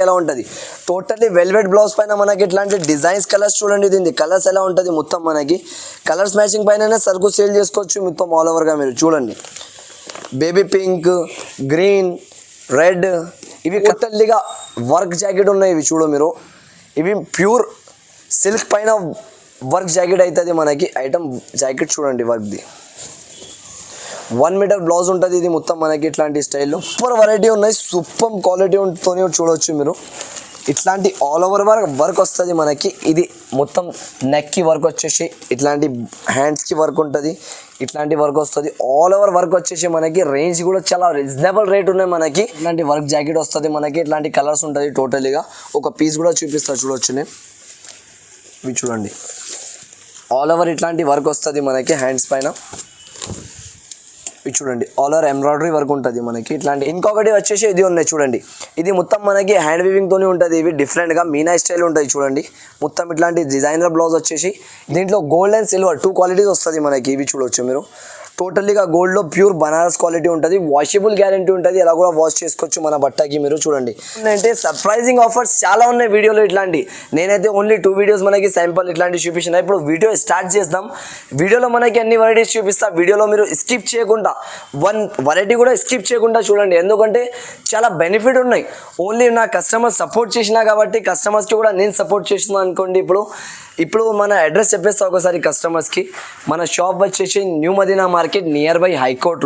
ఎలా ఉంటుంది. Totally velvet blouse పైన మనకి ఇట్లాంటి డిజైన్స్ కలర్స్ చూడండి. దీని కలర్స్ ఎలా ఉంటుంది మొత్తం మనకి కలర్స్ మ్యాచింగ్ పైన సరుకు సేల్ చేసుకోవచ్చు మొత్తం ఆల్ ఓవర్గా. మీరు చూడండి బేబీ పింక్, గ్రీన్, రెడ్, ఇవి టోటల్లీగా వర్క్ జాకెట్ ఉన్నాయి. ఇవి చూడు మీరు, ఇవి ప్యూర్ సిల్క్ పైన వర్క్ జాకెట్ అవుతుంది మనకి. ఐటమ్ జాకెట్ చూడండి వర్క్ది 1 మీటర్ బ్లౌజ్ ఉంటుంది. ఇది మొత్తం మనకి ఇట్లాంటి స్టైల్లో సూపర్ వెరైటీ ఉన్నాయి. సూపర్ క్వాలిటీతో చూడవచ్చు మీరు. ఇట్లాంటి ఆల్ ఓవర్ వర్క్ వస్తుంది మనకి. ఇది మొత్తం నెక్కి వర్క్ వచ్చేసి ఇట్లాంటి హ్యాండ్స్కి వర్క్ ఉంటుంది. ఇట్లాంటి వర్క్ వస్తుంది. ఆల్ ఓవర్ వర్క్ వచ్చేసి మనకి రేంజ్ కూడా చాలా రీజనబుల్ రేట్ ఉన్నాయి మనకి. ఇట్లాంటి వర్క్ జాకెట్ వస్తుంది మనకి. ఇట్లాంటి కలర్స్ ఉంటుంది టోటలీగా. ఒక పీస్ కూడా చూపిస్తా చూడవచ్చు నేను. ఇవి చూడండి ఆల్ ఓవర్ ఇట్లాంటి వర్క్ వస్తుంది మనకి హ్యాండ్స్ పైన. ఇది చూడండి ఆల్ ఓవర్ ఎంబ్రాయిడరీ వర్క్ ఉంటుంది మనకి ఇట్లాంటి. ఇంకొకటి వచ్చేసి ఇది ఉన్నాయి చూడండి. ఇది మొత్తం మనకి హ్యాండ్ వీవింగ్తోనే ఉంటుంది. ఇవి డిఫరెంట్గా మీనా స్టైల్ ఉంటుంది చూడండి. మొత్తం ఇట్లాంటి డిజైనర్ బ్లౌజ్ వచ్చేసి దీంట్లో గోల్డ్ అండ్ సిల్వర్ 2 క్వాలిటీస్ వస్తుంది మనకి. ఇవి చూడవచ్చు మీరు. టోటల్లీగా గోల్డ్లో ప్యూర్ బనారస్ క్వాలిటీ ఉంటుంది. వాషబుల్ గ్యారంటీ ఉంటుంది. ఎలా కూడా వాష్ చేసుకోవచ్చు మన బట్టకి. మీరు చూడండి అంటే సర్ప్రైజింగ్ ఆఫర్స్ చాలా ఉన్నాయి వీడియోలో ఇట్లాంటి. నేనైతే ఓన్లీ 2 వీడియోస్ మనకి శాంపుల్ ఇట్లాంటి చూపించిన. ఇప్పుడు వీడియో స్టార్ట్ చేద్దాం. వీడియోలో మనకి అన్ని వెరైటీస్ చూపిస్తా. వీడియోలో మీరు స్కిప్ చేయకుండా 1 వెరైటీ కూడా స్కిప్ చేయకుండా చూడండి. ఎందుకంటే చాలా బెనిఫిట్ ఉన్నాయి. ఓన్లీ నా కస్టమర్ సపోర్ట్ చేసినా కాబట్టి కస్టమర్స్కి కూడా నేను సపోర్ట్ చేస్తున్నాను అనుకోండి. ఇప్పుడు మన అడ్రస్ చెప్పేస్తా ఒకసారి కస్టమర్స్కి. మన షాప్ వచ్చేసి new Madina market near by high court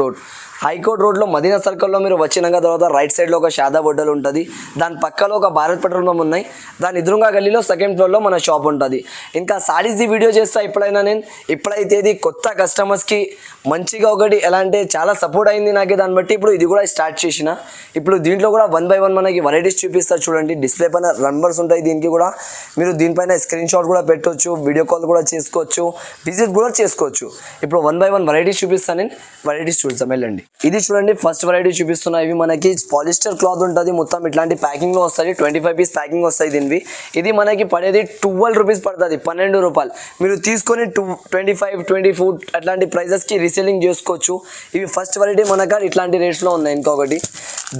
రోడ్లో మదీనా సర్కిల్లో మీరు వచ్చినాక తర్వాత రైట్ సైడ్లో ఒక షాదా హోటల్ ఉంటుంది. దాని పక్కలో ఒక భారత్ పెట్రోల్ పంప్ ఉన్నాయి. దాని ఎదురుగా గల్లీలో 2nd ఫ్లోర్లో మన షాప్ ఉంటుంది. ఇంకా సారీస్ది వీడియో చేస్తా ఎప్పుడైనా నేను. ఇప్పుడైతే ఇది కొత్త కస్టమర్స్కి మంచిగా ఒకటి ఎలా అంటే చాలా సపోర్ట్ అయింది నాకే. దాన్ని బట్టి ఇప్పుడు ఇది కూడా స్టార్ట్ చేసిన. ఇప్పుడు దీంట్లో కూడా 1 by 1 మనకి వెరైటీస్ చూపిస్తా చూడండి. డిస్ప్లే పైన నంబర్స్ ఉంటాయి. దీనికి కూడా మీరు దీనిపైన స్క్రీన్ షాట్ కూడా పెట్టవచ్చు, వీడియో కాల్ కూడా చేసుకోవచ్చు, విజిట్ కూడా చేసుకోవచ్చు. ఇప్పుడు 1 by 1 వెరైటీస్ చూపిస్తాను నేను. వెరైటీస్ చూద్దాం వెళ్ళండి. ఇది చూడండి ఫస్ట్ వెరైటీ చూపిస్తున్నా. ఇవి మనకి పాలిస్టర్ క్లాత్ ఉంటుంది. మొత్తం ఇట్లాంటి ప్యాకింగ్లో వస్తుంది. 25 పీస్ ప్యాకింగ్ వస్తాయి దీనివి. ఇది మనకి పడేది 12 రూపీస్ పడుతుంది. 12 రూపాయలు. మీరు తీసుకొని 25, 24 అట్లాంటి ప్రైజెస్కి రీసేలింగ్ చేసుకోవచ్చు. ఇవి ఫస్ట్ వెరైటీ మనకు ఇట్లాంటి రేట్స్లో ఉన్నాయి. ఇంకొకటి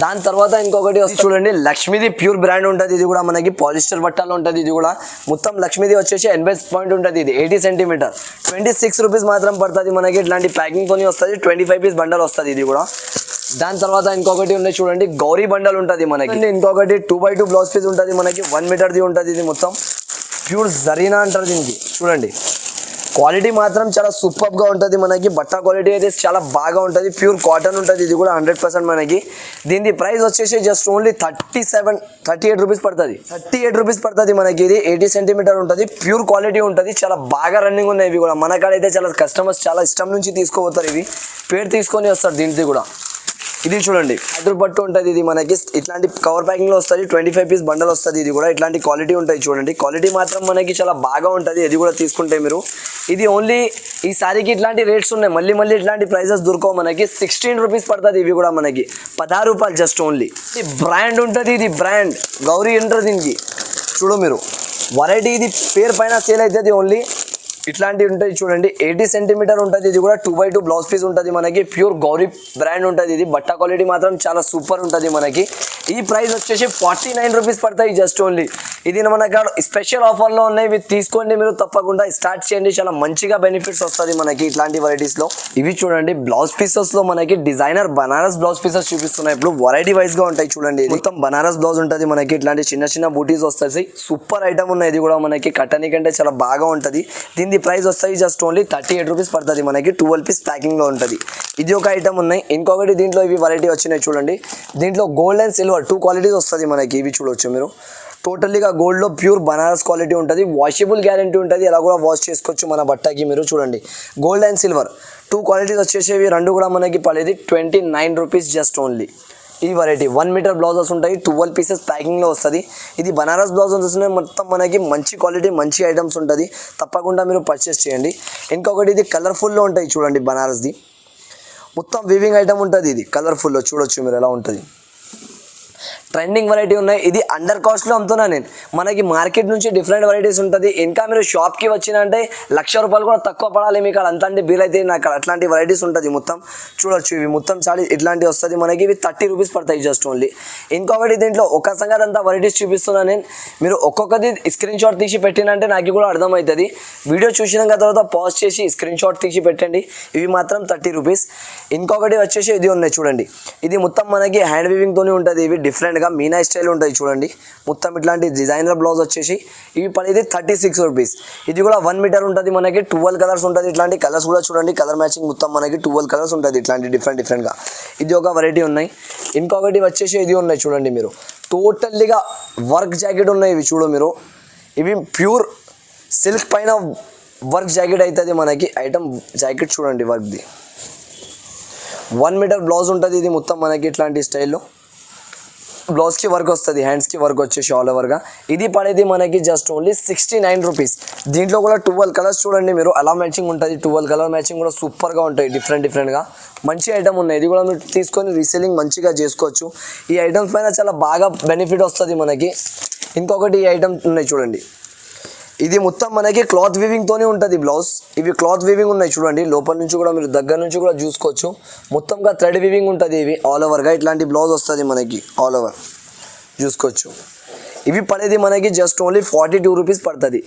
దాని తర్వాత ఇంకొకటి వస్తుంది చూడండి. లక్ష్మీది ప్యూర్ బ్రాండ్ ఉంటుంది. ఇది కూడా మనకి పాలిస్టర్ బట్టలో ఉంటుంది. ఇది కూడా మొత్తం లక్ష్మీది వచ్చేసి 80 పాయింట్ ఉంటుంది. ఇది 80 సెంటీమీటర్ 26 రూపీస్ మాత్రం పడుతుంది మనకి. ఇట్లాంటి ప్యాకింగ్ కొని వస్తుంది. 25 పీస్ బండల్ వస్తుంది ఇది కూడా. దాని తర్వాత ఇంకొకటి ఉన్నాయి చూడండి. గౌరీ బండల్ ఉంటుంది మనకి. ఇంకొకటి 2 by 2 బ్లౌజ్ పీస్ ఉంటుంది మనకి. 1 మీటర్ది ఉంటుంది. ఇది మొత్తం ప్యూర్ జరీనా అంటారు దీనికి. చూడండి క్వాలిటీ మాత్రం చాలా సూపర్గా ఉంటుంది మనకి. బట్ట క్వాలిటీ అయితే చాలా బాగా ఉంటుంది. ప్యూర్ కాటన్ ఉంటుంది. ఇది కూడా 100% మనకి. దీని ప్రైస్ వచ్చేసి జస్ట్ ఓన్లీ 38 రూపీస్ పడుతుంది. 38 రూపీస్ పడుతుంది మనకి. ఇది 80 సెంటీమీటర్ ఉంటుంది. ప్యూర్ క్వాలిటీ ఉంటుంది. చాలా బాగా రన్నింగ్ ఉన్నాయి ఇవి కూడా. మన కాడైతే చాలా కస్టమర్స్ చాలా ఇష్టం నుంచి తీసుకోపోతారు. ఇవి పేరు తీసుకొని వస్తారు దీనికి కూడా. ఇది చూడండి అదురు పట్టు ఉంటుంది. ఇది మనకి ఇట్లాంటి కవర్ ప్యాకింగ్లో వస్తుంది. 25 పీస్ బండల్ వస్తుంది. ఇది కూడా ఇట్లాంటి క్వాలిటీ ఉంటాయి చూడండి. క్వాలిటీ మాత్రం మనకి చాలా బాగా ఉంటుంది. ఇది కూడా తీసుకుంటే మీరు. ఇది ఓన్లీ ఈ సారీకి ఇట్లాంటి రేట్స్ ఉన్నాయి. మళ్ళీ ఇట్లాంటి ప్రైజెస్ దొరకవు మనకి. 16 రూపీస్ పడుతుంది. ఇవి కూడా మనకి 16 రూపాయలు జస్ట్ ఓన్లీ. ఇది బ్రాండ్ ఉంటుంది. ఇది బ్రాండ్ గౌరీ అంటారు దీనికి. చూడు మీరు వెరైటీ. ఇది పేరు పైన సేల్ అవుతుంది ఓన్లీ. ఇట్లాంటివి ఉంటాయి చూడండి. 80 సెంటీమీటర్ ఉంటుంది. ఇది కూడా 2 by 2 బ్లౌజ్ పీస్ ఉంటుంది మనకి. ప్యూర్ గౌరీ బ్రాండ్ ఉంటుంది. ఇది బట్ట క్వాలిటీ మాత్రం చాలా సూపర్ ఉంటుంది మనకి. ఈ ప్రైస్ వచ్చేసి 49 రూపీస్ పడతాయి జస్ట్ ఓన్లీ. ఇది మనకు స్పెషల్ ఆఫర్లో ఉన్నాయి. ఇవి తీసుకోండి మీరు తప్పకుండా. స్టార్ట్ చేయండి. చాలా మంచిగా బెనిఫిట్స్ వస్తుంది మనకి ఇట్లాంటి వెరైటీస్లో. ఇవి చూడండి బ్లౌజ్ పీసెస్లో మనకి డిజైనర్ బనారస్ బ్లౌజ్ పీసెస్ చూపిస్తున్నాయి. ఇప్పుడు వెరైటీ వైజ్గా ఉంటాయి చూడండి. మొత్తం బనారస్ బ్లౌజ్ ఉంటుంది మనకి. ఇట్లాంటి చిన్న బూటీస్ వస్తాయి. సూపర్ ఐటమ్ ఉన్నాయి. ఇది కూడా మనకి కట్టని కంటే చాలా బాగా ఉంటుంది. దీని ప్రైస్ వస్తాయి జస్ట్ ఓన్లీ 38 రూపీస్ పడుతుంది మనకి. 12 పీస్ ప్యాకింగ్లో ఉంటుంది. ఇది ఒక ఐటమ్ ఉన్నాయి. ఇంకొకటి దీంట్లో ఇవి వెరైటీ వచ్చినాయి చూడండి. దీంట్లో గోల్డ్ అండ్ సిల్వర్ 2 క్వాలిటీస్ వస్తుంది మనకి. ఇవి చూడవచ్చు మీరు. టోటల్లీగా గోల్డ్లో ప్యూర్ బనారస్ క్వాలిటీ ఉంటుంది. వాషబుల్ గ్యారంటీ ఉంటుంది. ఎలా కూడా వాష్ చేసుకోవచ్చు మన బట్టకి. మీరు చూడండి గోల్డ్ అండ్ సిల్వర్ 2 క్వాలిటీస్ వచ్చేసేవి. రెండు కూడా మనకి పడేది 29 రూపీస్ జస్ట్ ఓన్లీ. ఈ వెరైటీ 1 మీటర్ బ్లౌజెస్ ఉంటాయి. 12 పీసెస్ ప్యాకింగ్లో వస్తుంది. ఇది బనారస్ బ్లౌజెస్ వస్తున్నాయి. మొత్తం మనకి మంచి క్వాలిటీ మంచి ఐటమ్స్ ఉంటుంది. తప్పకుండా మీరు పర్చేస్ చేయండి. ఇంకొకటి ఇది కలర్ఫుల్లో ఉంటాయి చూడండి. బనారస్ది మొత్తం వీవింగ్ ఐటమ్ ఉంటుంది. ఇది కలర్ఫుల్లో చూడొచ్చు మీరు ఎలా ఉంటుంది. ట్రెండింగ్ వెరైటీ ఉన్నాయి. ఇది అండర్ కాస్ట్లో అమ్ముతున్నా నేను. మనకి మార్కెట్ నుంచి డిఫరెంట్ వెరైటీస్ ఉంటుంది. ఇంకా మీరు షాప్కి వచ్చినంటే ₹1,00,000 కూడా తక్కువ పడాలి మీకు అక్కడ. అంత బిల్ అయితే నాకు అట్లాంటి వెరైటీస్ ఉంటుంది మొత్తం. చూడొచ్చు ఇవి మొత్తం చాలా ఇట్లాంటివి వస్తుంది మనకి. ఇవి ₹30 పడతాయి జస్ట్ ఓన్లీ. ఇంకొకటి దీంట్లో ఒక సంగతి అంతా వెరైటీస్ చూపిస్తున్నాను నేను. మీరు ఒక్కొక్కటి స్క్రీన్ షాట్ తీసి పెట్టినంటే నాకు కూడా అర్థమవుతుంది. వీడియో చూసినాక తర్వాత పాజ్ చేసి స్క్రీన్ షాట్ తీసి పెట్టండి. ఇవి మాత్రం ₹30. ఇంకొకటి వచ్చేసి ఇది ఉన్నాయి చూడండి. ఇది మొత్తం మనకి హ్యాండ్ వీవింగ్తోనే ఉంటుంది. ఇవి డిఫరెంట్గా మీనా స్టైల్ ఉంటుంది చూడండి. మొత్తం ఇట్లాంటి డిజైనర్ బ్లౌజ్ వచ్చేసి ఇవి పడేది ₹36. ఇది కూడా 1 మీటర్ ఉంటుంది మనకి. 12 కలర్స్ ఉంటుంది. ఇట్లాంటి కలర్స్ కూడా చూడండి, కలర్ మ్యాచింగ్ మొత్తం మనకి 12 కలర్స్ ఉంటుంది. ఇట్లాంటి డిఫరెంట్గా ఇది ఒక వెరైటీ ఉన్నాయి. ఇంకొకటి వచ్చేసి ఇది ఉన్నాయి చూడండి. మీరు టోటల్లీగా వర్క్ జాకెట్ ఉన్నాయి ఇవి చూడు మీరు. ఇవి ప్యూర్ సిల్క్ పైన వర్క్ జాకెట్ అవుతుంది మనకి. ఐటమ్ జాకెట్ చూడండి వర్క్ది. 1 మీటర్ బ్లౌజ్ ఉంటుంది. ఇది మొత్తం మనకి ఇట్లాంటి స్టైల్లో బ్లౌజ్కి వర్క్ వస్తుంది, హ్యాండ్స్కి వర్క్ వచ్చేసి ఆల్ ఓవర్గా. ఇది పడేది మనకి జస్ట్ ఓన్లీ ₹69. దీంట్లో కూడా 12 కలర్స్ చూడండి మీరు. అలా మ్యాచింగ్ ఉంటుంది. 12 కలర్ మ్యాచింగ్ కూడా సూపర్గా ఉంటాయి. డిఫరెంట్గా మంచి ఐటమ్ ఉన్నాయి. ఇది కూడా మీరు తీసుకొని రీసెల్లింగ్ మంచిగా చేసుకోవచ్చు. ఈ ఐటమ్స్ పైన చాలా బాగా బెనిఫిట్ వస్తుంది మనకి. ఇంకొకటి ఈ ఐటమ్ ఉన్నాయి చూడండి. ఇది మొత్తం మనకి క్లాత్ వీవింగ్తోనే ఉంటుంది బ్లౌజ్. ఇవి క్లాత్ వీవింగ్ ఉన్నాయి చూడండి. లోపల నుంచి కూడా మీరు దగ్గర నుంచి కూడా చూసుకోవచ్చు. మొత్తంగా థ్రెడ్ వీవింగ్ ఉంటుంది. ఇవి ఆల్ ఓవర్గా ఇట్లాంటి బ్లౌజ్ వస్తుంది మనకి ఆల్ ఓవర్ చూసుకోవచ్చు. ఇవి పడేది మనకి జస్ట్ ఓన్లీ ₹42 పడుతుంది.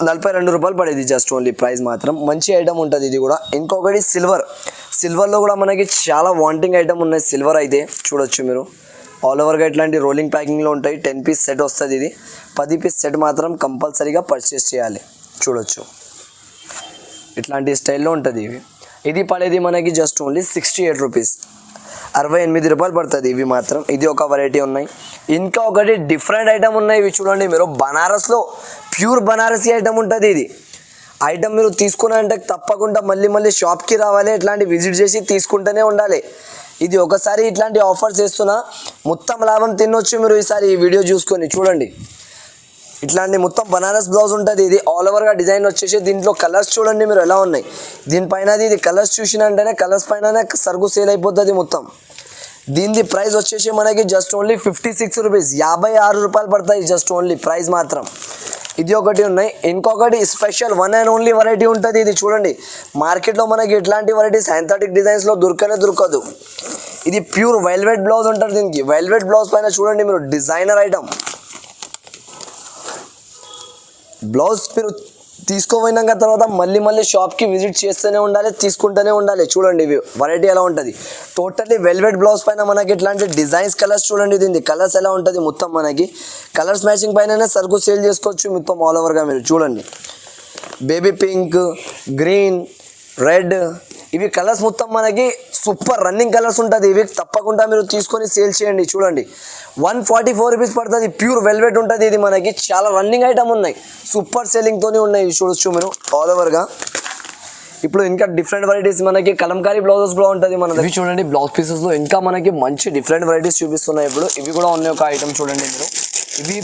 ₹42 పడేది జస్ట్ ఓన్లీ. ప్రైస్ మాత్రం మంచి ఐటమ్ ఉంటుంది ఇది కూడా. ఇంకొకటి సిల్వర్లో కూడా మనకి చాలా వాంటింగ్ ఐటమ్ ఉన్నాయి. సిల్వర్ అయితే చూడొచ్చు మీరు. ఆల్ ఓవర్గా ఇట్లాంటి రోలింగ్ ప్యాకింగ్లో ఉంటాయి. 10 పీస్ సెట్ వస్తుంది. ఇది 10 పీస్ సెట్ మాత్రం కంపల్సరీగా పర్చేస్ చేయాలి. చూడొచ్చు ఇట్లాంటి స్టైల్లో ఉంటుంది ఇవి. ఇది పడేది మనకి జస్ట్ ఓన్లీ ₹68, ₹68 పడుతుంది ఇవి మాత్రం. ఇది ఒక వెరైటీ ఉన్నాయి. ఇంకా ఒకటి డిఫరెంట్ ఐటమ్ ఉన్నాయి ఇవి చూడండి మీరు. బనారస్లో ప్యూర్ బనారసీ ఐటమ్ ఉంటుంది. ఇది ఐటమ్ మీరు తీసుకున్నారంటే తప్పకుండా మళ్ళీ షాప్కి రావాలి. ఇట్లాంటి విజిట్ చేసి తీసుకుంటూనే ఉండాలి. ఇది ఒకసారి ఇట్లాంటి ఆఫర్స్ చేస్తున్నా మొత్తం లాభం తినొచ్చు మీరు ఈసారి ఈ వీడియో చూసుకొని చూడండి. ఇట్లాంటి మొత్తం బనారస్ బ్లౌజ్ ఉంటుంది. ఇది ఆల్ ఓవర్గా డిజైన్ వచ్చేసి దీంట్లో కలర్స్ చూడండి మీరు ఎలా ఉన్నాయి. దీనిపైన ఇది కలర్స్ చూసినంటేనే కలర్స్ పైన సరుకు సేల్ అయిపోతుంది మొత్తం. దీని ప్రైస్ వచ్చేసి మనకి జస్ట్ ఓన్లీ ₹56, ₹56 పడతాయి జస్ట్ ఓన్లీ. ప్రైస్ మాత్రం ఇది ఒకటి ఉన్నాయి. ఇంకొకటి స్పెషల్ 1 అండ్ ఓన్లీ వెరైటీ ఉంటుంది. ఇది చూడండి మార్కెట్లో మనకి ఇట్లాంటి వెరైటీస్ సింథటిక్ డిజైన్స్లో దొరకదు. ఇది ప్యూర్ వెల్వెట్ బ్లౌజ్ ఉంటుంది. దీనికి వెల్వెట్ బ్లౌజ్ పైన చూడండి మీరు డిజైనర్ ఐటమ్ బ్లౌజ్. మీరు తీసుకోపోయినాక తర్వాత మళ్ళీ షాప్కి విజిట్ చేస్తూనే ఉండాలి, తీసుకుంటూనే ఉండాలి. చూడండి ఇవి వెరైటీ ఎలా ఉంటుంది. టోటల్లీ వెల్వెట్ బ్లౌజ్ పైన మనకి ఇట్లాంటి డిజైన్స్ కలర్స్ చూడండి. దీనికి కలర్స్ ఎలా ఉంటుంది మొత్తం మనకి. కలర్స్ మ్యాచింగ్ పైన సరుకు సేల్ చేసుకోవచ్చు మొత్తం ఆల్ ఓవర్గా మీరు చూడండి. బేబీ పింక్, గ్రీన్, రెడ్ ఇవి కలర్స్ మొత్తం మనకి సూపర్ రన్నింగ్ కలర్స్ ఉంటుంది. ఇవి తప్పకుండా మీరు తీసుకొని సేల్ చేయండి. చూడండి ₹144 పడుతుంది. ప్యూర్ వెల్వెట్ ఉంటుంది. ఇది మనకి చాలా రన్నింగ్ ఐటమ్ ఉన్నాయి. సూపర్ సెల్లింగ్తోనే ఉన్నాయి. ఇవి చూడొచ్చు మీరు ఆల్ ఓవర్గా. ఇప్పుడు ఇంకా డిఫరెంట్ వెరైటీస్ మనకి కలంకారీ బ్లౌజెస్ కూడా ఉంటుంది మన. ఇవి చూడండి బ్లౌజ్ పీసెస్లో ఇంకా మనకి మంచి డిఫరెంట్ వెరైటీస్ చూపిస్తున్నాయి. ఇప్పుడు ఇవి కూడా ఉన్నాయి. ఒక ఐటమ్ చూడండి మీరు. ఇవి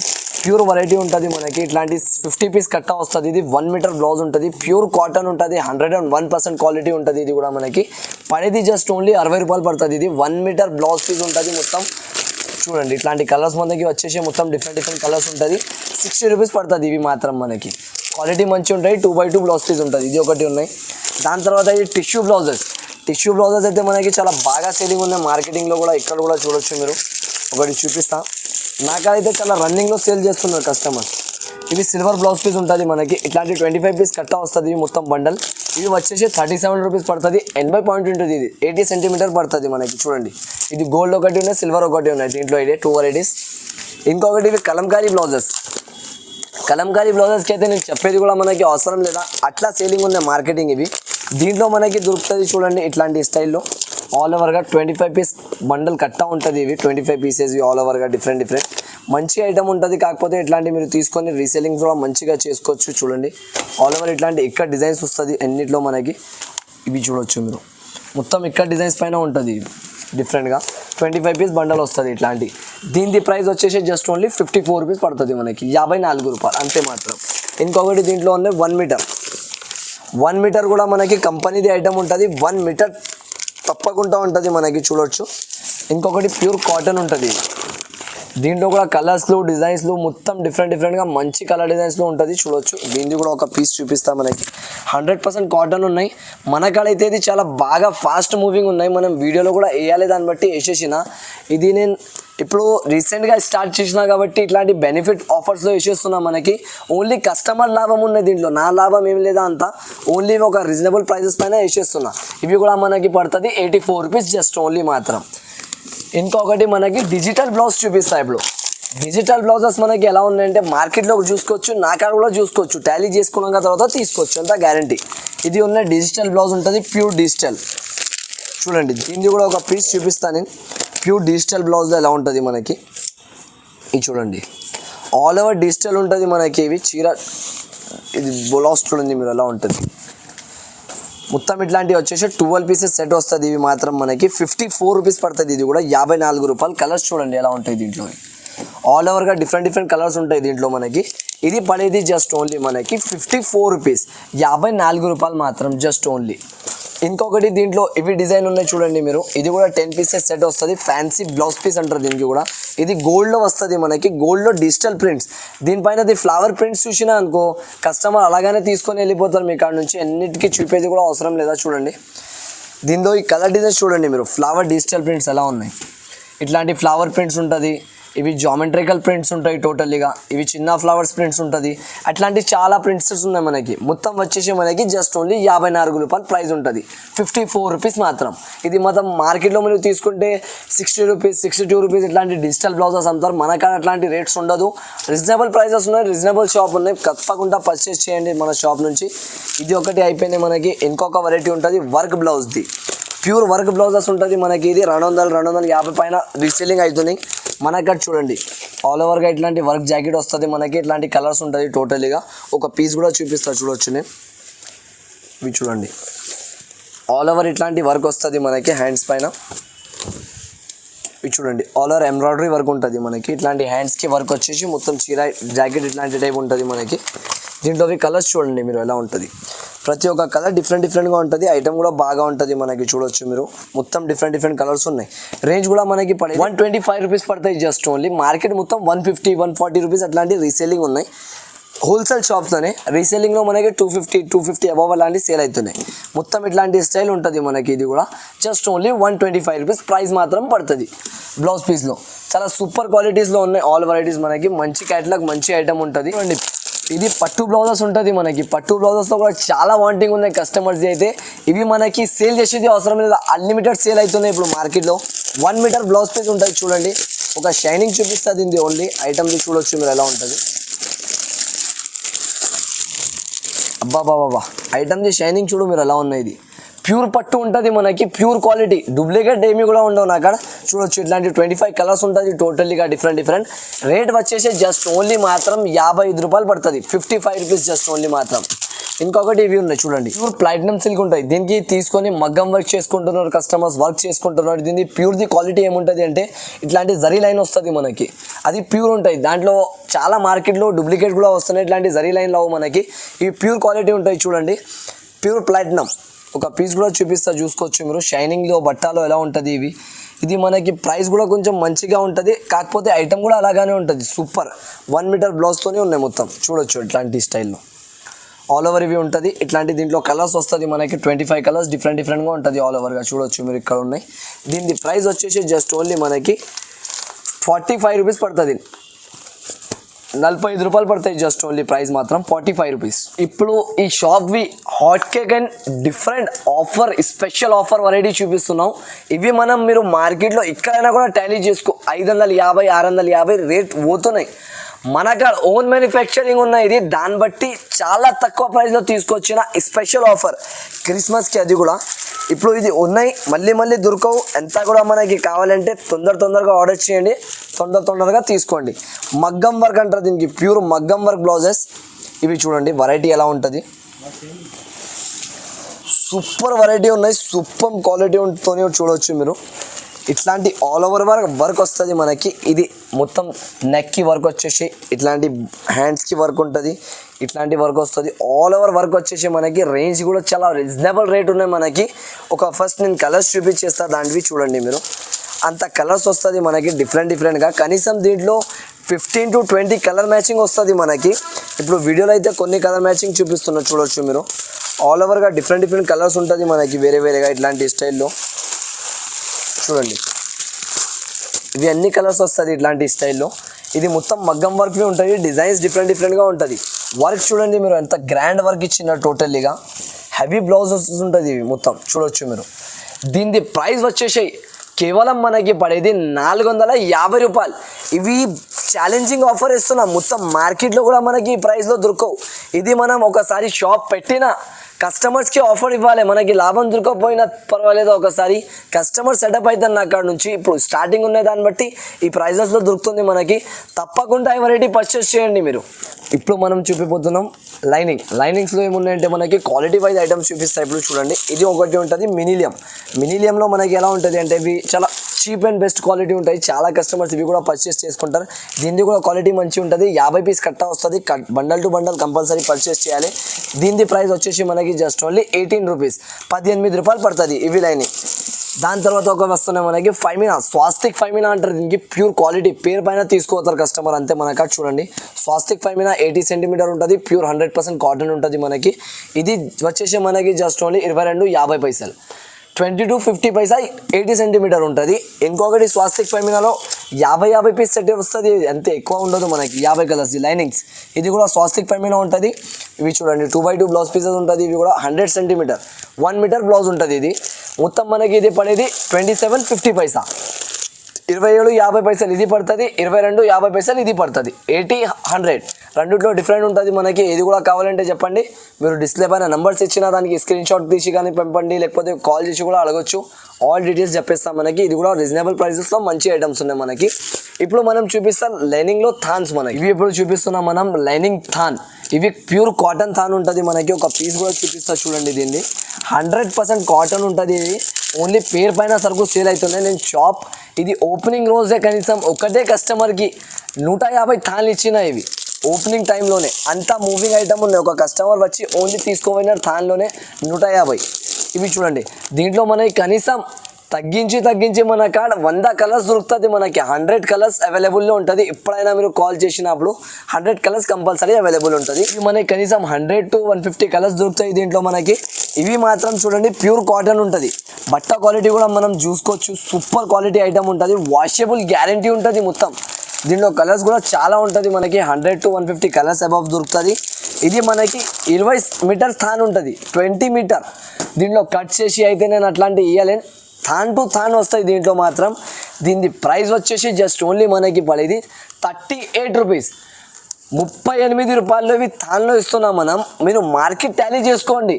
ప్యూర్ వెరైటీ ఉంటుంది మనకి. ఇట్లాంటి 50 పీస్ కట్ట వస్తుంది. ఇది 1 మీటర్ బ్లౌజ్ ఉంటుంది. ప్యూర్ కాటన్ ఉంటుంది. 101% క్వాలిటీ ఉంటుంది. ఇది కూడా మనకి పడేది జస్ట్ ఓన్లీ ₹60 పడుతుంది. ఇది 1 మీటర్ బ్లౌజ్ పీస్ ఉంటుంది మొత్తం. చూడండి ఇట్లాంటి కలర్స్ మనకి వచ్చేసి మొత్తం డిఫరెంట్ కలర్స్ ఉంటుంది. ₹60 పడుతుంది. ఇవి మాత్రం మనకి క్వాలిటీ మంచి ఉంటాయి. 2x2 బ్లౌజ్ పీస్ ఉంటుంది. ఇది ఒకటి ఉన్నాయి. దాని తర్వాత ఇది టిష్యూ బ్లౌజెస్ అయితే మనకి చాలా బాగా సేలింగ్ ఉన్నాయి మార్కెటింగ్లో కూడా. ఇక్కడ కూడా చూడొచ్చు మీరు. ఒకటి చూపిస్తా. నాకైతే చాలా రన్నింగ్లో సేల్ చేస్తున్నారు కస్టమర్స్. ఇవి సిల్వర్ బ్లౌజ్ పీస్ ఉంటుంది మనకి. ఇట్లాంటి 25 పీస్ కట్ట వస్తుంది మొత్తం బండల్. ఇవి వచ్చేసి ₹37 పడుతుంది. 80 పాయింట్ ఉంటుంది. ఇది 80 సెంటీమీటర్ పడుతుంది మనకి. చూడండి ఇది గోల్డ్ ఒకటి ఉన్నాయి, సిల్వర్ ఒకటి ఉన్నాయి. దీంట్లో ఇదే 2 వెరైటీస్. ఇంకొకటి ఇవి కలంకారీ బ్లౌజెస్కి అయితే నేను చెప్పేది కూడా మనకి అవసరం లేదా, అట్లా సేలింగ్ ఉన్నాయి మార్కెటింగ్. ఇవి దీంట్లో మనకి దొరుకుతుంది చూడండి ఇట్లాంటి స్టైల్లో ఆల్ ఓవర్గా 25 పీస్ బండల్ కట్టా ఉంటుంది. ఇవి 25 పీసెస్ ఆల్ ఓవర్గా డిఫరెంట్ మంచి ఐటమ్ ఉంటుంది. కాకపోతే ఇట్లాంటి మీరు తీసుకొని రీసెల్లింగ్ కూడా మంచిగా చేసుకోవచ్చు. చూడండి ఆల్ ఓవర్ ఇట్లాంటి ఇక్కడ డిజైన్స్ వస్తుంది అన్నిట్లో మనకి. ఇవి చూడొచ్చు మీరు మొత్తం ఇక్కడ డిజైన్స్ పైన ఉంటుంది డిఫరెంట్గా. 25 పీస్ బండల్ వస్తుంది ఇట్లాంటి. దీని ప్రైస్ వచ్చేసి జస్ట్ ఓన్లీ ₹54 పడుతుంది మనకి. ₹54 అంతే మాత్రం. ఇంకొకటి దీంట్లో ఉంది 1 మీటర్ కూడా మనకి కంపెనీది ఐటమ్ ఉంటుంది. 1 మీటర్ తప్పకుండా ఉంటుంది మనకి. చూడొచ్చు ఇంకొకటి ప్యూర్ కాటన్ ఉంటుంది. దీంట్లో కూడా కలర్స్లు డిజైన్స్లు మొత్తం డిఫరెంట్గా మంచి కలర్ డిజైన్స్లో ఉంటుంది చూడొచ్చు. దీనికి కూడా ఒక పీస్ చూపిస్తాం. మనకి 100% కాటన్ ఉన్నాయి. మన కాడ అయితే ఇది చాలా బాగా ఫాస్ట్ మూవింగ్ ఉన్నాయి. మనం వీడియోలో కూడా వేయాలి, దాన్ని బట్టి వేసేసిన. ఇది నేను ఇప్పుడు రీసెంట్గా స్టార్ట్ చేసినా కాబట్టి ఇట్లాంటి బెనిఫిట్ ఆఫర్స్లో వేసేస్తున్నా. మనకి ఓన్లీ కస్టమర్ లాభం ఉన్నది దీంట్లో, నా లాభం ఏం లేదా అంతా. ఓన్లీ ఒక రీజనబుల్ ప్రైజెస్ పైన వేసేస్తున్నా. ఇవి కూడా మనకి పడుతుంది 84 రూపీస్ జస్ట్ ఓన్లీ మాత్రం. ఇంకొకటి మనకి డిజిటల్ బ్లౌజ్ చూపిస్తాయి. ఇప్పుడు డిజిటల్ బ్లౌజెస్ మనకి ఎలా ఉన్నాయంటే మార్కెట్లో చూసుకోవచ్చు, నా కాడ కూడా చూసుకోవచ్చు. టాలీ చేసుకున్నాక తర్వాత తీసుకోవచ్చు, అంత గ్యారంటీ. ఇది ఉన్న డిజిటల్ బ్లౌజ్ ఉంటుంది, ప్యూర్ డిజిటల్. చూడండి, దీనికి కూడా ఒక పీస్ చూపిస్తాను నేను. ప్యూర్ డిజిటల్ బ్లౌజ్లో ఎలా ఉంటుంది మనకి, ఇది చూడండి. ఆల్ ఓవర్ డిజిటల్ ఉంటుంది మనకి. ఇవి చీర, ఇది బ్లౌజ్ చూడండి మీరు ఎలా ఉంటుంది. మొత్తం ఇట్లాంటివి వచ్చేసి 12 పీసెస్ సెట్ వస్తుంది. ఇవి మాత్రం మనకి 54 రూపీస్ పడుతుంది. ఇది కూడా 54 రూపాయలు. కలర్స్ చూడండి ఎలా ఉంటాయి దీంట్లో. ఆల్ ఓవర్గా డిఫరెంట్ కలర్స్ ఉంటాయి దీంట్లో మనకి. ఇది పడేది జస్ట్ ఓన్లీ మనకి 54 రూపీస్, 54 రూపాయలు మాత్రం జస్ట్ ఓన్లీ. ఇంకొకటి దీంట్లో ఇవి డిజైన్ ఉన్నాయి చూడండి మీరు. ఇది కూడా 10 పీసెస్ సెట్ వస్తుంది. ఫ్యాన్సీ బ్లౌజ్ పీస్ అంటారు దీనికి కూడా. ఇది గోల్డ్లో వస్తుంది మనకి, గోల్డ్లో డిజిటల్ ప్రింట్స్. దీనిపైన ఫ్లవర్ ప్రింట్స్ చూసినా అనుకో కస్టమర్ అలాగనే తీసుకొని వెళ్ళిపోతారు మీ కాడ నుంచి. అన్నిటికీ చూపేది కూడా అవసరం లేదా. చూడండి దీంట్లో ఈ కలర్ డిజైన్స్ చూడండి మీరు. ఫ్లవర్ డిజిటల్ ప్రింట్స్ ఎలా ఉన్నాయి. ఇట్లాంటి ఫ్లవర్ ప్రింట్స్ ఉంటుంది. ఇవి జామెట్రికల్ ప్రింట్స్ ఉంటాయి టోటల్లీగా. ఇవి చిన్న ఫ్లవర్స్ ప్రింట్స్ ఉంటుంది. అట్లాంటి చాలా ప్రింట్స్ ఉన్నాయి మనకి. మొత్తం వచ్చేసి మనకి జస్ట్ ఓన్లీ 54 రూపాయలు ప్రైస్ ఉంటుంది. 54 రూపీస్ మాత్రం. ఇది మొత్తం మార్కెట్లో మీరు తీసుకుంటే 60 రూపీస్ 62 రూపీస్ ఇట్లాంటి డిజిటల్ బ్లౌజెస్ అమ్ముతారు. మన కాడ అట్లాంటి రేట్స్ ఉండదు. రీజనబుల్ ప్రైజెస్ ఉన్నాయి, రీజనబుల్ షాప్ ఉన్నాయి. తప్పకుండా పర్చేస్ చేయండి మన షాప్ నుంచి. ఇది ఒకటి అయిపోయింది మనకి. ఇంకొక వెరైటీ ఉంటుంది వర్క్ బ్లౌజ్ది. ప్యూర్ వర్క్ బ్లౌజెస్ ఉంటుంది మనకి. ఇది 200-250 పైన రీసెల్లింగ్ అవుతుంది మనకి. చూడండి ఆల్ ఓవర్గా ఇట్లాంటి వర్క్ జాకెట్ వస్తుంది మనకి. ఇట్లాంటి కలర్స్ ఉంటుంది టోటలీగా. ఒక పీస్ కూడా చూపిస్తా చూడొచ్చు నేను. ఇవి చూడండి ఆల్ ఓవర్ ఇట్లాంటి వర్క్ వస్తుంది మనకి హ్యాండ్స్ పైన. ఇవి చూడండి ఆల్ ఓవర్ ఎంబ్రాయిడరీ వర్క్ ఉంటుంది మనకి. ఇట్లాంటి హ్యాండ్స్కి వర్క్ వచ్చేసి మొత్తం చీర జాకెట్ ఇట్లాంటి టైప్ ఉంటుంది మనకి. దీంట్లో కలర్స్ చూడండి మీరు ఎలా ఉంటుంది. ప్రతి ఒక్క కలర్ డిఫరెంట్గా ఉంటుంది. ఐటమ్ కూడా బాగా ఉంటుంది మనకి. చూడొచ్చు మీరు మొత్తం డిఫరెంట్ కలర్స్ ఉన్నాయి. రేంజ్ కూడా మనకి 125 రూపీస్ పడతాయి జస్ట్ ఓన్లీ. మార్కెట్ మొత్తం 150-140 రూపీస్ అట్లాంటి రీసేలింగ్ ఉన్నాయి హోల్సేల్ షాప్స్లోనే. రీసేలింగ్లో మనకి 250 అబవ్ అలాంటి సేల్ అవుతున్నాయి. మొత్తం ఇట్లాంటి స్టైల్ ఉంటుంది మనకి. ఇది కూడా జస్ట్ ఓన్లీ 125 రూపీస్ ప్రైస్ మాత్రం పడుతుంది. బ్లౌజ్ పీస్లో చాలా సూపర్ క్వాలిటీస్లో ఉన్నాయి ఆల్ వెరైటీస్ మనకి. మంచి క్యాటలాగ్, మంచి ఐటమ్ ఉంటుంది. ఇది పట్టు బ్లౌజెస్ ఉంటుంది మనకి. పట్టు బ్లౌజెస్లో కూడా చాలా వాంటింగ్ ఉన్నాయి కస్టమర్స్ అయితే. ఇవి మనకి సేల్ చేసేది అవసరం లేదు, అన్లిమిటెడ్ సేల్ అవుతున్నాయి ఇప్పుడు మార్కెట్లో. 1 మీటర్ బ్లౌజ్ పీస్ ఉంటుంది చూడండి. ఒక షైనింగ్ చూపిస్తుంది ఇది ఓన్లీ ఐటమ్ది. చూడొచ్చు మీరు ఎలా ఉంటుంది. అబ్బాబాబా ఐటమ్ది షైనింగ్ చూడు మీరు ఎలా ఉన్నాయి. ఇది ప్యూర్ పట్టు ఉంటుంది మనకి, ప్యూర్ క్వాలిటీ. డూప్లికేట్ ఏమి కూడా ఉండవు నా కాడ. చూడొచ్చు ఇట్లాంటి 25 కలర్స్ ఉంటుంది టోటల్లీగా డిఫరెంట్. రేట్ వచ్చేసి జస్ట్ ఓన్లీ మాత్రం 55 రూపాయలు పడుతుంది. 55 రూపీస్ జస్ట్ ఓన్లీ మాత్రం. ఇంకొకటి ఇవి ఉన్నాయి చూడండి. ప్యూర్ ప్లాటినం సిల్క్ ఉంటాయి. దీనికి తీసుకొని మగ్గం వర్క్ చేసుకుంటున్నారు కస్టమర్స్, వర్క్ చేసుకుంటున్నారు. దీనికి ప్యూర్ది క్వాలిటీ ఏముంటుంది అంటే ఇట్లాంటి జరీ లైన్ వస్తుంది మనకి. అది ప్యూర్ ఉంటాయి. దాంట్లో చాలా మార్కెట్లో డూప్లికేట్ కూడా వస్తున్నాయి. ఇట్లాంటి జరీ లైన్లో మనకి ఇవి ప్యూర్ క్వాలిటీ ఉంటాయి చూడండి. Pure platinum. ఒక పీస్ కూడా చూసుకోవచ్చు మీరు. షైనింగ్లో బట్టాలో ఎలా ఉంటుంది ఇది మనకి. ప్రైస్ కూడా కొంచెం మంచిగా ఉంటుంది. కాకపోతే ఐటమ్ కూడా అలాగానే ఉంటుంది. సూపర్ 1 మీటర్ బ్లౌజ్తోనే ఉన్నాయి మొత్తం. చూడొచ్చు ఇట్లాంటి స్టైల్లో ఆల్ ఓవర్ ఇవి ఉంటుంది. ఇట్లాంటి దీంట్లో కలర్స్ వస్తుంది మనకి 25 కలర్స్ డిఫరెంట్గా ఉంటుంది ఆల్ ఓవర్గా. చూడొచ్చు మీరు ఇక్కడ ఉన్నాయి. దీని ప్రైస్ వచ్చేసి జస్ట్ ఓన్లీ మనకి 45 రూపీస్ పడుతుంది. 45 రూపాయలు పడతాయి జస్ట్ ఓన్లీ. ప్రైస్ మాత్రం 45 రూపీస్. ఇప్పుడు ఈ షాప్వి hot cake and different offer, special offer variety చూపిస్తున్నాం. ఇవి మీరు మార్కెట్లో ఎక్కడైనా కూడా టాలీ చేసుకో. 550, 650 రేట్ పోతున్నాయి. మన కాడ ఓన్ మ్యానుఫ్యాక్చరింగ్ ఉన్నాయి. ఇది దాన్ని బట్టి చాలా తక్కువ ప్రైస్లో తీసుకొచ్చిన స్పెషల్ ఆఫర్ క్రిస్మస్కి. అది కూడా ఇప్పుడు ఇది ఉన్నాయి, మళ్ళీ దొరకవు. ఎంత కూడా మనకి కావాలంటే తొందరగా ఆర్డర్ చేయండి, తొందరగా తీసుకోండి. మగ్గం వర్క్ అంటారు దీనికి. ప్యూర్ మగ్గం వర్క్ బ్లౌజెస్. ఇవి చూడండి వెరైటీ ఎలా ఉంటుంది. సూపర్ వెరైటీ ఉన్నాయి, సూపర్ క్వాలిటీ ఉంటుందో చూడవచ్చు మీరు. ఇట్లాంటి ఆల్ ఓవర్ వర్క్ వస్తుంది మనకి. ఇది మొత్తం నెక్కి వర్క్ వచ్చేసి ఇట్లాంటి హ్యాండ్స్కి వర్క్ ఉంటుంది. ఇట్లాంటి వర్క్ వస్తుంది. ఆల్ ఓవర్ వర్క్ వచ్చేసి మనకి. రేంజ్ కూడా చాలా రీజనబుల్ రేట్ ఉన్నాయి మనకి. ఫస్ట్ నేను కలర్స్ చూపించేస్తాను దాంట్వి చూడండి మీరు. అంత కలర్స్ వస్తుంది మనకి డిఫరెంట్గా. కనీసం దీంట్లో 15 to 20 కలర్ మ్యాచింగ్ వస్తుంది మనకి. ఇప్పుడు వీడియోలో అయితే కొన్ని కలర్ మ్యాచింగ్ చూపిస్తున్నా, చూడొచ్చు మీరు. ఆల్ ఓవర్గా డిఫరెంట్ కలర్స్ ఉంటుంది మనకి వేరేగా ఇట్లాంటి స్టైల్లో. చూడండి, ఇవి అన్ని కలర్స్ వస్తుంది ఇట్లాంటి స్టైల్లో. ఇది మొత్తం మగ్గం వర్క్ ఉంటుంది, డిజైన్స్ డిఫరెంట్గా ఉంటుంది. వర్క్ చూడండి మీరు, ఎంత గ్రాండ్ వర్క్ ఇచ్చిన టోటల్లీగా. హెవీ బ్లౌజ్ వస్తుంటుంది ఇవి మొత్తం, చూడొచ్చు మీరు. దీని ప్రైస్ వచ్చేసి కేవలం మనకి పడేది 450 రూపాయలు. ఇవి ఛాలెంజింగ్ ఆఫర్ ఇస్తున్నాం, మొత్తం మార్కెట్లో కూడా మనకి ఈ ప్రైస్లో దొరకవు. ఇది మనం ఒకసారి షాప్ పెట్టిన కస్టమర్స్కి ఆఫర్ ఇవ్వాలి. మనకి లాభం దొరకకపోయినా పర్వాలేదు, ఒకసారి కస్టమర్ సెటప్ అవుతాను అక్కడ నుంచి. ఇప్పుడు స్టార్టింగ్ ఉన్న దాన్ని బట్టి ఈ ప్రైజెస్లో దొరుకుతుంది మనకి. తప్పకుండా ఈ వెరైటీ పర్చేస్ చేయండి మీరు. ఇప్పుడు మనం చూపిపోతున్నాం లైనింగ్స్లో ఏమున్నాయంటే మనకి క్వాలిటీ వైజ్ ఐటమ్స్ చూపిస్తాయి. ఇప్పుడు చూడండి, ఇది ఒకటి ఉంటుంది మినీలియంలో మనకి ఎలా ఉంటుంది అంటే ఇవి చాలా చీప్ అండ్ బెస్ట్ క్వాలిటీ ఉంటాయి. చాలా కస్టమర్స్ ఇవి కూడా పర్చేస్ చేసుకుంటారు. దీనిది కూడా క్వాలిటీ మంచి ఉంటుంది. 50 పీస్ కట్ట వస్తుంది, bundle to bundle compulsory purchase చేయాలి. దీని ప్రైస్ వచ్చేసి మనకి జస్ట్ ఓన్లీ 18 రూపీస్, 18 రూపాయలు పడుతుంది ఇవి లైనింగ్. దాని తర్వాత ఒక వస్తున్నాయి మనకి ఫైమినా, స్వాస్తిక్ ఫైమినా అంటారు దీనికి. ప్యూర్ క్వాలిటీ, పేరు పైన తీసుకోతారు కస్టమర్ అంతే. మనకు చూడండి, స్వాస్తిక్ ఫైమినా 80 సెంటీమీటర్ ఉంటుంది, ప్యూర్ 100% కాటన్ ఉంటుంది మనకి. ఇది వచ్చేసి మనకి జస్ట్ ఓన్లీ 22.50 పైసలు, 20 to 50 పైసా 80 సెంటీమీటర్ ఉంటుంది. ఇంకొకటి స్వాస్తిక్ ఫైమినాలో 50 పీస్ సెట్ వస్తుంది, అంతే, ఎక్కువ ఉండదు మనకి. 50 కలర్స్ లైనింగ్స్. ఇది కూడా స్వాస్తిక్ ఫైమినా ఉంటుంది. ఇవి చూడండి 2x2 బ్లౌజ్ పీసెస్ ఉంటుంది. ఇవి కూడా 100 సెంటీమీటర్, 1 మీటర్ బ్లౌజ్ ఉంటుంది. ఇది మొత్తం మనకి ఇది పడేది 27.50 పైసా, 27.50 పైసలు ఇది పడుతుంది, 22.50 పైసలు ఇది పడుతుంది. 80, 100 రెండిట్లో డిఫరెంట్ ఉంటుంది మనకి. ఏది కూడా కావాలంటే చెప్పండి, మీరు డిస్ప్లే పైన నెంబర్స్ ఇచ్చిన దానికి స్క్రీన్ షాట్ తీసి కానీ పంపండి, లేకపోతే కాల్ చేసి కూడా అడగొచ్చు. ఆల్ డీటెయిల్స్ చెప్పేస్తాం మనకి. ఇది కూడా రీజనబుల్ ప్రైసెస్లో మంచి ఐటమ్స్ ఉన్నాయి మనకి. ఇప్పుడు మనం చూపిస్తాం లైనింగ్లో థాన్స్ మనకి. ఇవి ఇప్పుడు చూపిస్తున్నాం మనం లైనింగ్ థాన్. ఇవి ప్యూర్ కాటన్ థాన్ ఉంటుంది మనకి. ఒక పీస్ కూడా చూపిస్తా చూడండి, దీన్ని 100% కాటన్ ఉంటుంది. ఇది ఓన్లీ పేరు పైన సరుకు సేల్ అవుతుంది. నేను షాప్ ఇది ఓపెనింగ్ రోజే కనీసం ఒకటే కస్టమర్కి 150 థాన్లు ఇచ్చిన. ఇవి ఓపెనింగ్ టైంలోనే అంతా మూవింగ్ ఐటమ్ ఉన్నాయి. ఒక కస్టమర్ వచ్చి ఓన్లీ తీసుకోపోయిన థాన్లోనే 150. ఇవి చూడండి, దీంట్లో మనకి కనీసం తగ్గించి మన కాడ 100 కలర్స్ దొరుకుతుంది మనకి. 100 కలర్స్ అవైలబుల్లో ఉంటుంది. ఎప్పుడైనా మీరు కాల్ చేసినప్పుడు 100 కలర్స్ కంపల్సరీ అవైలబుల్ ఉంటుంది. ఇవి మనకి కనీసం 100 to 150 కలర్స్ దొరుకుతాయి దీంట్లో మనకి. ఇవి మాత్రం చూడండి ప్యూర్ కాటన్ ఉంటుంది. బట్ట క్వాలిటీ కూడా మనం చూసుకోవచ్చు, సూపర్ క్వాలిటీ ఐటమ్ ఉంటుంది. వాషబుల్ గ్యారంటీ ఉంటుంది మొత్తం. దీంట్లో కలర్స్ కూడా చాలా ఉంటుంది మనకి. 100 to 150 కలర్స్ అబవ్ దొరుకుతుంది. ఇది మనకి 20 మీటర్ థాన్ ఉంటుంది, 20 మీటర్. దీంట్లో కట్ చేసి అయితే నేను అట్లాంటివి ఇవ్వలేను, థాన్ టు థాన్ వస్తాయి దీంట్లో మాత్రం. దీని ప్రైస్ వచ్చేసి జస్ట్ ఓన్లీ మనకి పడేది 38 రూపీస్, 38 రూపాయలు ఇవి థాన్లో ఇస్తున్నాం మనం. మీరు మార్కెట్ టాలీ చేసుకోండి,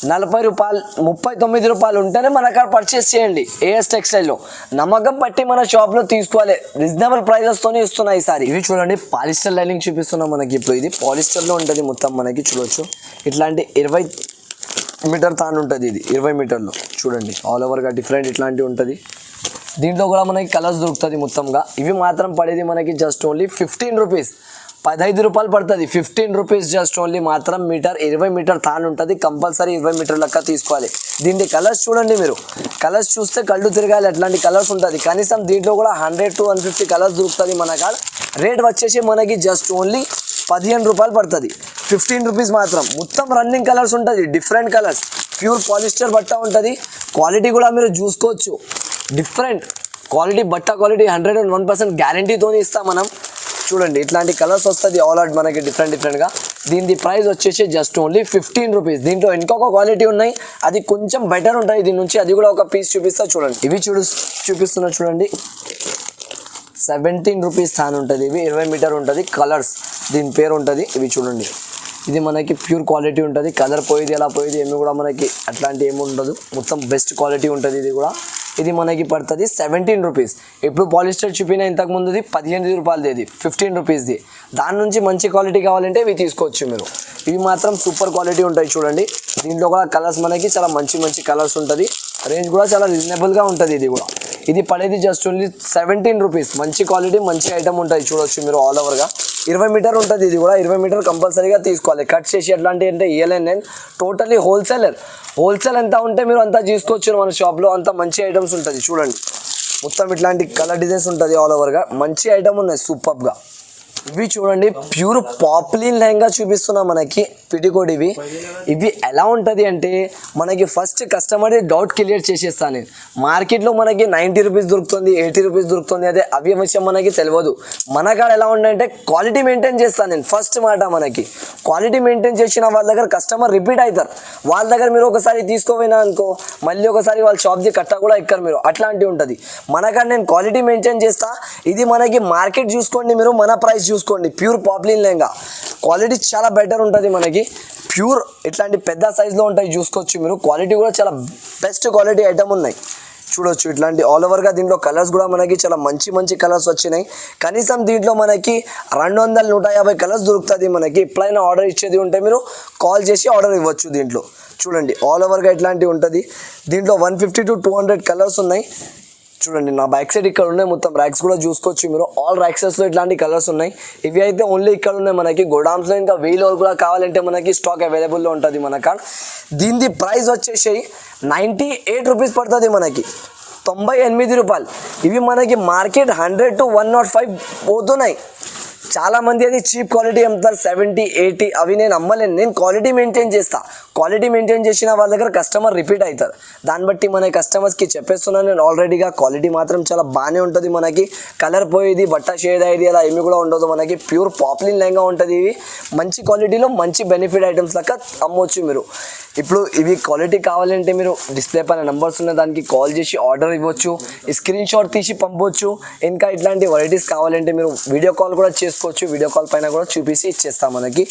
40 రూపాయలు 39 రూపాయలు ఉంటేనే మన కాడ పర్చేస్ చేయండి. ఏఎస్ టెక్స్టైల్లో నమ్మకం పట్టి మన షాప్లో తీసుకోవాలి. రీజనబుల్ ప్రైజెస్తోనే ఇస్తున్నాయి ఈసారి. ఇవి చూడండి, పాలిస్టర్ లైనింగ్ చూపిస్తున్నాం మనకి. ఇప్పుడు ఇది పాలిస్టర్లో ఉంటుంది మొత్తం మనకి. చూడవచ్చు, ఇట్లాంటి 20 మీటర్ థాన్ ఉంటుంది. ఇది 20 మీటర్లో చూడండి, ఆల్ ఓవర్గా డిఫరెంట్ ఇట్లాంటివి ఉంటుంది. దీంట్లో కూడా మనకి కలర్స్ దొరుకుతుంది మొత్తంగా. ఇవి మాత్రం పడేది మనకి జస్ట్ ఓన్లీ 15 రూపీస్, 15 రూపాయలు పడుతుంది. 15 రూపీస్ జస్ట్ ఓన్లీ మాత్రం మీటర్. 20 మీటర్ థాన్ ఉంటుంది, కంపల్సరీ 20 మీటర్ లెక్క తీసుకోవాలి. దీంట్లో కలర్స్ చూడండి మీరు, కలర్స్ చూస్తే కళ్ళు తిరగాలి, అట్లాంటి కలర్స్ ఉంటుంది. కనీసం దీంట్లో కూడా 100 to 150 కలర్స్ దొరుకుతుంది మన కాడ. రేట్ వచ్చేసి మనకి జస్ట్ ఓన్లీ 15 రూపాయలు పడుతుంది. 15 రూపీస్ మాత్రం. మొత్తం రన్నింగ్ కలర్స్ ఉంటుంది, డిఫరెంట్ కలర్స్. ప్యూర్ పాలిస్టర్ బట్ట ఉంటుంది. క్వాలిటీ కూడా మీరు చూసుకోవచ్చు, డిఫరెంట్ క్వాలిటీ బట్ట క్వాలిటీ 101% గ్యారంటీతో ఇస్తాం మనం. చూడండి, ఇట్లాంటి కలర్స్ వస్తుంది ఆల్ అవుట్ మనకి డిఫరెంట్గా. దీని ప్రైస్ వచ్చేసి జస్ట్ ఓన్లీ 15 రూపీస్. దీంట్లో ఇంకొక క్వాలిటీ ఉన్నాయి, అది కొంచెం బెటర్ ఉంటుంది దీని నుంచి. అది కూడా ఒక పీస్ చూపిస్తా చూడండి. ఇవి చూపిస్తున్నా చూడండి, 17 రూపీస్ థాన్ ఉంటుంది. ఇవి 20 మీటర్ ఉంటుంది. కలర్స్ దీని పేరు ఉంటుంది. ఇవి చూడండి, ఇది మనకి ప్యూర్ క్వాలిటీ ఉంటుంది. కలర్ పోయేది ఎలా పోయేది ఏమి కూడా మనకి అట్లాంటి ఏమి ఉండదు. మొత్తం బెస్ట్ క్వాలిటీ ఉంటుంది. ఇది కూడా ఇది మనకి పడుతుంది 17 రూపీస్. ఇప్పుడు పాలిస్టర్ చూపిన ఇంతకుముందుది 18 రూపాయలది, ఇది 15 రూపీస్ది. దాని నుంచి మంచి క్వాలిటీ కావాలంటే ఇవి తీసుకోవచ్చు మీరు. ఇవి మాత్రం సూపర్ క్వాలిటీ ఉంటాయి చూడండి. దీంట్లో కూడా కలర్స్ మనకి చాలా మంచి కలర్స్ ఉంటుంది. రేంజ్ కూడా చాలా రీజనబుల్గా ఉంటుంది. ఇది కూడా ఇది పడేది జస్ట్ ఓన్లీ 17 రూపీస్. మంచి క్వాలిటీ మంచి ఐటమ్ ఉంటుంది చూడవచ్చు మీరు ఆల్ ఓవర్గా. 20 మీటర్ ఉంటుంది. ఇది కూడా 20 మీటర్ కంపల్సరీగా తీసుకోవాలి. కట్ చేసి ఎట్లాంటి అంటే ఇవ్వలేను నేను, టోటలీ హోల్సేల్ ఎంత ఉంటే మీరు అంతా తీసుకోవచ్చు మన షాప్లో. అంత మంచి ఐటమ్స్ ఉంటుంది చూడండి. మొత్తం ఇట్లాంటి కలర్ డిజైన్స్ ఉంటుంది ఆల్ ఓవర్గా. మంచి ఐటమ్ ఉన్నాయి సూపర్గా. ఇవి చూడండి ప్యూర్ పాప్లిన్ లెహంగా చూపిస్తున్నా మనకి పిటికోడ్. ఇవి ఎలా ఉంటుంది అంటే మనకి ఫస్ట్ కస్టమర్ డౌట్ క్లియర్ చేసేస్తాను నేను. మార్కెట్లో మనకి 90 రూపీస్ దొరుకుతుంది, 80 రూపీస్ దొరుకుతుంది, అదే అవి విషయం మనకి తెలియదు. మన కాడ ఎలా ఉందంటే క్వాలిటీ మెయింటైన్ చేస్తాను నేను. ఫస్ట్ మాట మనకి క్వాలిటీ మెయింటైన్ చేసిన వాళ్ళ దగ్గర కస్టమర్ రిపీట్ అవుతారు. వాళ్ళ దగ్గర మీరు ఒకసారి తీసుకోపోయినా అనుకో మళ్ళీ ఒకసారి వాళ్ళ షాప్ది కట్ట కూడా ఎక్కరు మీరు, అట్లాంటివి ఉంటుంది. మన కాడ నేను క్వాలిటీ మెయింటైన్ చేస్తా. ఇది మనకి మార్కెట్ చూసుకోండి మీరు, మన ప్రైస్ చూసుకోండి. ప్యూర్ పాప్లిన్ లెహంగా క్వాలిటీ చాలా బెటర్ ఉంటుంది మనకి. ప్యూర్ ఇట్లాంటి పెద్ద సైజులో ఉంటాయి చూసుకోవచ్చు మీరు. క్వాలిటీ కూడా చాలా బెస్ట్ క్వాలిటీ ఐటమ్ ఉన్నాయి చూడొచ్చు. ఇట్లాంటి ఆల్ ఓవర్గా దీంట్లో కలర్స్ కూడా మనకి చాలా మంచి మంచి కలర్స్ వచ్చినాయి. కనీసం దీంట్లో మనకి 200-150 కలర్స్ దొరుకుతుంది మనకి. ఎప్పుడైనా ఆర్డర్ ఇచ్చేది ఉంటే మీరు కాల్ చేసి ఆర్డర్ ఇవ్వచ్చు. దీంట్లో చూడండి ఆల్ ఓవర్గా ఇట్లాంటివి ఉంటుంది. దీంట్లో 150 to 200 కలర్స్ ఉన్నాయి చూడండి. నా బ్యాక్ సైడ్ ఇక్కడ ఉన్నాయి మొత్తం ర్యాక్స్ కూడా చూసుకోవచ్చు మీరు. ఆల్ ర్యాక్సెస్లో ఇట్లాంటి కలర్స్ ఉన్నాయి. ఇవి అయితే ఓన్లీ ఇక్కడ ఉన్నాయి మనకి. గోడామ్స్లో ఇంకా 1000 కూడా కావాలంటే మనకి స్టాక్ అవైలబుల్లో ఉంటుంది మన కాడ. దీని ప్రైస్ వచ్చేసి 98 రూపీస్ పడుతుంది మనకి, 98 రూపాయలు. ఇవి మనకి మార్కెట్ 100 to 105 పోతున్నాయి. చాలామంది అది చీప్ క్వాలిటీ అమ్ముతారు 70, 80. అవి నేను అమ్మలేను. నేను క్వాలిటీ మెయింటైన్ చేస్తా. క్వాలిటీ మెయింటైన్ చేసిన వాళ్ళ దగ్గర కస్టమర్ రిపీట్ అవుతారు. దాన్ని బట్టి మన కస్టమర్స్కి చెప్పేస్తున్నాను నేను ఆల్రెడీగా. క్వాలిటీ మాత్రం చాలా బాగానే ఉంటుంది మనకి. కలర్ పోయేది, బట్ట షేడ్ అయ్యేది అలా ఏమి కూడా ఉండదు మనకి. ప్యూర్ పాప్లిన్ లెహంగా ఉంటుంది. ఇవి మంచి క్వాలిటీలో మంచి బెనిఫిట్ ఐటమ్స్ లెక్క అమ్మవచ్చు మీరు. ఇప్పుడు ఇవి క్వాలిటీ కావాలంటే మీరు డిస్ప్లే పైన నెంబర్స్ ఉన్న దానికి కాల్ చేసి ఆర్డర్ ఇవ్వచ్చు, స్క్రీన్ షాట్ తీసి పంపవచ్చు. ఇంకా ఇట్లాంటి వెరైటీస్ కావాలంటే మీరు వీడియో కాల్ కూడా చేసుకోవచ్చు. వీడియో కాల్ పైన కూడా చూపించి ఇచ్చేస్తాం మనకి.